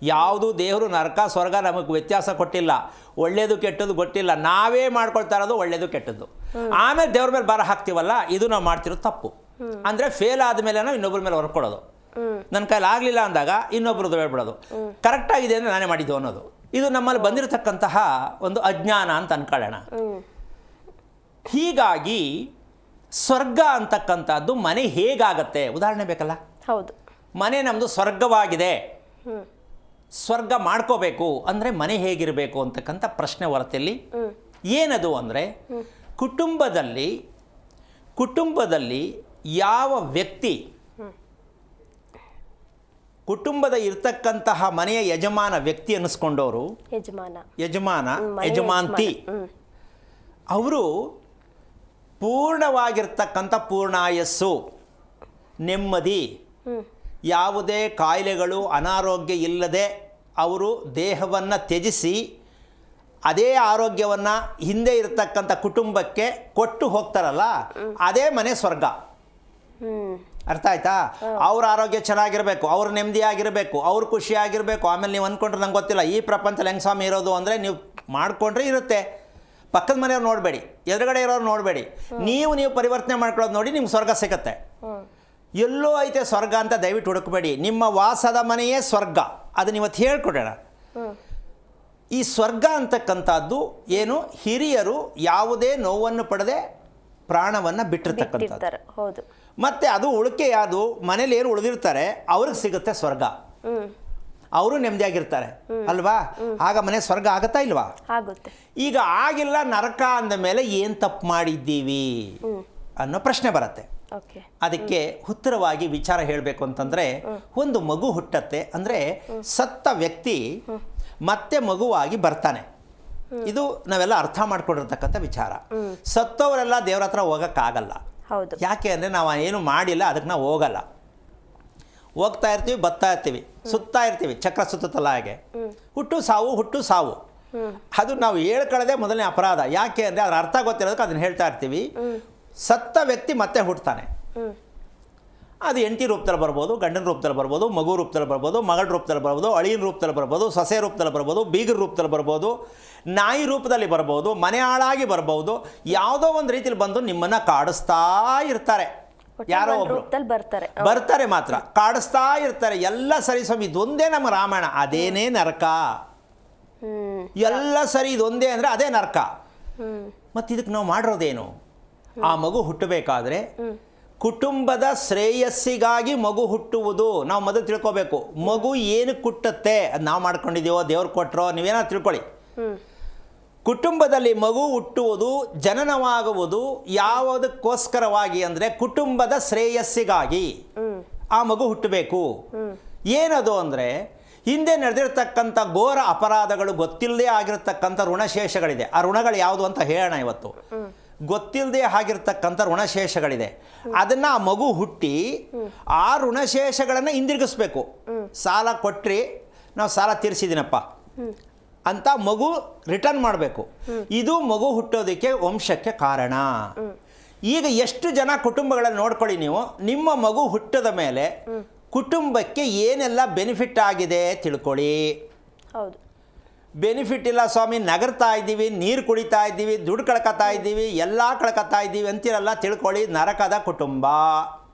ಯಾವುದು ದೇವರು ನರಕ ಸ್ವರ್ಗ ನಮಗೆ ವ್ಯತ್ಯಾಸ ಕೊಟ್ಟಿಲ್ಲ. ಒಳ್ಳೆಯದು ಕೆಟ್ಟದ್ದು ಗೊತ್ತಿಲ್ಲ, ನಾವೇ ಮಾಡ್ಕೊಳ್ತಾ ಇರೋದು ಒಳ್ಳೆಯದು ಕೆಟ್ಟದ್ದು. ಆಮೇಲೆ ದೇವ್ರ ಮೇಲೆ ಭಾರ ಹಾಕ್ತೀವಲ್ಲ, ಇದು ನಾವು ಮಾಡ್ತಿರೋದು ತಪ್ಪು. ಅಂದರೆ ಫೇಲ್ ಆದಮೇಲೆ ನಾವು ಇನ್ನೊಬ್ಬರ ಮೇಲೆ ಹೊರ್ಕೊಡೋದು. ನನ್ನ ಕೈಲಿ ಆಗಲಿಲ್ಲ ಅಂದಾಗ ಇನ್ನೊಬ್ರದ್ದು ಹೇಳ್ಬಿಡೋದು, ಕರೆಕ್ಟಾಗಿದೆ ಅಂದರೆ ನಾನೇ ಮಾಡಿದ್ದು ಅನ್ನೋದು. ಇದು ನಮ್ಮಲ್ಲಿ ಬಂದಿರತಕ್ಕಂತಹ ಒಂದು ಅಜ್ಞಾನ ಅಂತ ಅನ್ಕೊಳ್ಳೋಣ. ಹೀಗಾಗಿ ಸ್ವರ್ಗ ಅಂತಕ್ಕಂಥದ್ದು ಮನೆ ಹೇಗಾಗತ್ತೆ ಉದಾಹರಣೆ ಬೇಕಲ್ಲ. ಹೌದು, ಮನೆ ನಮ್ಮದು ಸ್ವರ್ಗವಾಗಿದೆ, ಸ್ವರ್ಗ ಮಾಡ್ಕೋಬೇಕು ಅಂದರೆ ಮನೆ ಹೇಗಿರಬೇಕು ಅಂತಕ್ಕಂಥ ಪ್ರಶ್ನೆ ಹೊರತಲ್ಲಿ ಏನದು ಅಂದರೆ ಕುಟುಂಬದಲ್ಲಿ ಯಾವ ವ್ಯಕ್ತಿ ಕುಟುಂಬದ ಇರ್ತಕ್ಕಂತಹ ಮನೆಯ ಯಜಮಾನ ವ್ಯಕ್ತಿ ಅನ್ನಿಸ್ಕೊಂಡವರು, ಯಜಮಾಂತಿ, ಅವರು ಪೂರ್ಣವಾಗಿರ್ತಕ್ಕಂಥ ಪೂರ್ಣಾಯಸ್ಸು, ನೆಮ್ಮದಿ, ಯಾವುದೇ ಕಾಯಿಲೆಗಳು ಅನಾರೋಗ್ಯ ಇಲ್ಲದೆ ಅವರು ದೇಹವನ್ನು ತ್ಯಜಿಸಿ ಅದೇ ಆರೋಗ್ಯವನ್ನು ಹಿಂದೆ ಇರತಕ್ಕಂಥ ಕುಟುಂಬಕ್ಕೆ ಕೊಟ್ಟು ಹೋಗ್ತಾರಲ್ಲ, ಅದೇ ಮನೆ ಸ್ವರ್ಗ. ಅರ್ಥ ಆಯ್ತಾ? ಅವ್ರ ಆರೋಗ್ಯ ಚೆನ್ನಾಗಿರಬೇಕು, ಅವ್ರು ನೆಮ್ಮದಿಯಾಗಿರಬೇಕು, ಅವ್ರು ಖುಷಿಯಾಗಿರಬೇಕು. ಆಮೇಲೆ ನೀವು ಅಂದ್ಕೊಂಡ್ರೆ ನಂಗೆ ಗೊತ್ತಿಲ್ಲ ಈ ಪ್ರಪಂಚದಲ್ಲಿ ಹೆಂಗೆ ಸ್ವಾಮಿ ಇರೋದು ಅಂದರೆ, ನೀವು ಮಾಡಿಕೊಂಡ್ರೆ ಇರುತ್ತೆ. ಪಕ್ಕದ ಮನೆಯವ್ರು ನೋಡಬೇಡಿ, ಎದುರುಗಡೆ ಇರೋರು ನೋಡಬೇಡಿ, ನೀವು ಪರಿವರ್ತನೆ ಮಾಡ್ಕೊಳ್ಳೋದು ನೋಡಿ ನಿಮ್ಗೆ ಸ್ವರ್ಗ ಸಿಗುತ್ತೆ. ಎಲ್ಲೋ ಐತೆ ಸ್ವರ್ಗ ಅಂತ ದಯವಿಟ್ಟು ಹುಡುಕಬೇಡಿ, ನಿಮ್ಮ ವಾಸದ ಮನೆಯೇ ಸ್ವರ್ಗ. ಅದನ್ನ ಇವತ್ತು ಹೇಳ್ಕೊಡೋಣ. ಈ ಸ್ವರ್ಗ ಅಂತಕ್ಕಂಥದ್ದು ಏನು, ಹಿರಿಯರು ಯಾವುದೇ ನೋವನ್ನು ಪಡೆದೇ ಪ್ರಾಣವನ್ನು ಬಿಟ್ಟಿರ್ತಕ್ಕಂಥದ್ದು. ಮತ್ತು ಅದು ಉಳಿಕೆ ಯಾವುದು, ಮನೇಲಿ ಏನು ಉಳಿದಿರ್ತಾರೆ ಅವ್ರಿಗೆ ಸಿಗುತ್ತೆ ಸ್ವರ್ಗ, ಅವರು ನೆಮ್ಮದಿಯಾಗಿರ್ತಾರೆ ಅಲ್ವಾ? ಆಗ ಮನೆ ಸ್ವರ್ಗ ಆಗುತ್ತಾ ಇಲ್ವಾ? ಆಗುತ್ತೆ. ಈಗ ಆಗಿಲ್ಲ ನರಕ ಅಂದ ಮೇಲೆ ಏನು ತಪ್ಪು ಮಾಡಿದ್ದೀವಿ ಅನ್ನೋ ಪ್ರಶ್ನೆ ಬರುತ್ತೆ. ಅದಕ್ಕೆ ಉತ್ತರವಾಗಿ ವಿಚಾರ ಹೇಳಬೇಕು ಅಂತಂದರೆ, ಒಂದು ಮಗು ಹುಟ್ಟತ್ತೆ ಅಂದರೆ ಸತ್ತ ವ್ಯಕ್ತಿ ಮತ್ತೆ ಮಗುವಾಗಿ ಬರ್ತಾನೆ. ಇದು ನಾವೆಲ್ಲ ಅರ್ಥ ಮಾಡ್ಕೊಂಡಿರ್ತಕ್ಕಂಥ ವಿಚಾರ. ಸತ್ತವರೆಲ್ಲ ದೇವ್ರ ಹತ್ರ ಹೋಗೋಕ್ಕಾಗಲ್ಲ. ಯಾಕೆ ಅಂದರೆ ನಾವು ಏನು ಮಾಡಿಲ್ಲ, ಅದಕ್ಕೆ ನಾವು ಹೋಗಲ್ಲ. ಹೋಗ್ತಾ ಇರ್ತೀವಿ, ಬರ್ತಾ ಇರ್ತೀವಿ, ಸುತ್ತಾ ಇರ್ತೀವಿ, ಚಕ್ರ ಸುತ್ತಲ್ಲ ಹಾಗೆ. ಹುಟ್ಟು ಸಾವು ಅದು ನಾವು ಹೇಳ್ಕೊಳ್ಳೋದೇ ಮೊದಲನೇ ಅಪರಾಧ. ಯಾಕೆ ಅಂದರೆ ಅದರ ಅರ್ಥ ಗೊತ್ತಿರೋದಕ್ಕೆ ಅದನ್ನು ಹೇಳ್ತಾ ಇರ್ತೀವಿ. ಸತ್ತ ವ್ಯಕ್ತಿ ಮತ್ತೆ ಹುಟ್ಟುತ್ತಾನೆ. ಅದು ಹೆಂಡತಿ ರೂಪದಲ್ಲಿ ಬರ್ಬೋದು, ಗಂಡನ ರೂಪದಲ್ಲಿ ಬರ್ಬೋದು, ಮಗು ರೂಪದಲ್ಲಿ ಬರ್ಬೋದು, ಮಗಳ ರೂಪದಲ್ಲಿ ಬರ್ಬೋದು, ಅಳಿಯನ ರೂಪದಲ್ಲಿ ಬರ್ಬೋದು, ಸೊಸೆ ರೂಪದಲ್ಲಿ ಬರ್ಬೋದು, ಬೀಗರ ರೂಪದಲ್ಲಿ ಬರ್ಬೋದು, ನಾಯಿ ರೂಪದಲ್ಲಿ ಬರ್ಬೋದು, ಮನೆ ಹಾಳಾಗಿ ಬರ್ಬೋದು. ಯಾವುದೋ ಒಂದು ರೀತಿಯಲ್ಲಿ ಬಂದು ನಿಮ್ಮನ್ನು ಕಾಡಿಸ್ತಾ ಇರ್ತಾರೆ. ಯಾರೋ ಒಬ್ರು ಬರ್ತಾರೆ, ಮಾತ್ರ ಕಾಡಿಸ್ತಾ ಇರ್ತಾರೆ. ಎಲ್ಲ ಸರಿ ಸ್ವಾಮಿ, ಇದೊಂದೇ ನಮ್ಮ ರಾಮಾಯಣ, ಅದೇನೇ ನರಕ. ಎಲ್ಲ ಸರಿ ಇದೊಂದೇ ಅಂದರೆ ಅದೇ ನರಕ. ಮತ್ತು ಇದಕ್ಕೆ ನಾವು ಮಾಡಿರೋದೇನು? ಆ ಮಗು ಹುಟ್ಟಬೇಕಾದ್ರೆ ಕುಟುಂಬದ ಶ್ರೇಯಸ್ಸಿಗಾಗಿ ಮಗು ಹುಟ್ಟುವುದು ನಾವು ಮೊದಲು ತಿಳ್ಕೊಬೇಕು. ಮಗು ಏನಕ್ಕೆ ಹುಟ್ಟುತ್ತೆ ಅದು ನಾವು ಮಾಡ್ಕೊಂಡಿದ್ದೀವೋ ದೇವ್ರು ಕೊಟ್ಟರೋ ನೀವೇನಾದ್ರು ತಿಳ್ಕೊಳ್ಳಿ. ಕುಟುಂಬದಲ್ಲಿ ಮಗು ಹುಟ್ಟುವುದು, ಜನನವಾಗುವುದು ಯಾವುದಕ್ಕೋಸ್ಕರವಾಗಿ ಅಂದರೆ ಕುಟುಂಬದ ಶ್ರೇಯಸ್ಸಿಗಾಗಿ ಆ ಮಗು ಹುಟ್ಟಬೇಕು. ಏನದು ಅಂದರೆ ಹಿಂದೆ ನಡೆದಿರ್ತಕ್ಕಂಥ ಘೋರ ಅಪರಾಧಗಳು, ಗೊತ್ತಿಲ್ಲದೆ ಆಗಿರ್ತಕ್ಕಂಥ ಋಣಶೇಷಗಳಿದೆ. ಆ ಋಣಗಳು ಯಾವುದು ಅಂತ ಹೇಳೋಣ ಇವತ್ತು. ಗೊತ್ತಿಲ್ಲದೆ ಆಗಿರ್ತಕ್ಕಂಥ ಋಣಶೇಷಗಳಿದೆ. ಅದನ್ನು ಆ ಮಗು ಹುಟ್ಟಿ ಆ ಋಣಶೇಷಗಳನ್ನು ಹಿಂದಿರುಗಿಸ್ಬೇಕು. ಸಾಲ ಕೊಟ್ರಿ, ನಾವು ಸಾಲ ತೀರಿಸಿದ್ದೀನಪ್ಪ ಅಂತ ಮಗು ರಿಟರ್ನ್ ಮಾಡಬೇಕು. ಇದು ಮಗು ಹುಟ್ಟೋದಕ್ಕೆ ವಂಶಕ್ಕೆ ಕಾರಣ. ಈಗ ಎಷ್ಟು ಜನ ಕುಟುಂಬಗಳಲ್ಲಿ ನೋಡ್ಕೊಳ್ಳಿ ನೀವು, ನಿಮ್ಮ ಮಗು ಹುಟ್ಟಿದ ಮೇಲೆ ಕುಟುಂಬಕ್ಕೆ ಏನೆಲ್ಲ ಬೆನಿಫಿಟ್ ಆಗಿದೆ ತಿಳ್ಕೊಳ್ಳಿ. ಹೌದು, ಬೆನಿಫಿಟ್ ಇಲ್ಲ ಸ್ವಾಮಿ, ನಗರ್ತಾ ಇದ್ದೀವಿ, ನೀರು ಕುಡಿತಾ ಇದ್ದೀವಿ, ದುಡ್ಡು ಕಳ್ಕೊತಾ ಇದ್ದೀವಿ, ಎಲ್ಲ ಕಳ್ಕೊತಾ ಇದ್ದೀವಿ ಅಂತಿರಲ್ಲ, ತಿಳ್ಕೊಳ್ಳಿ ನರಕದ ಕುಟುಂಬ.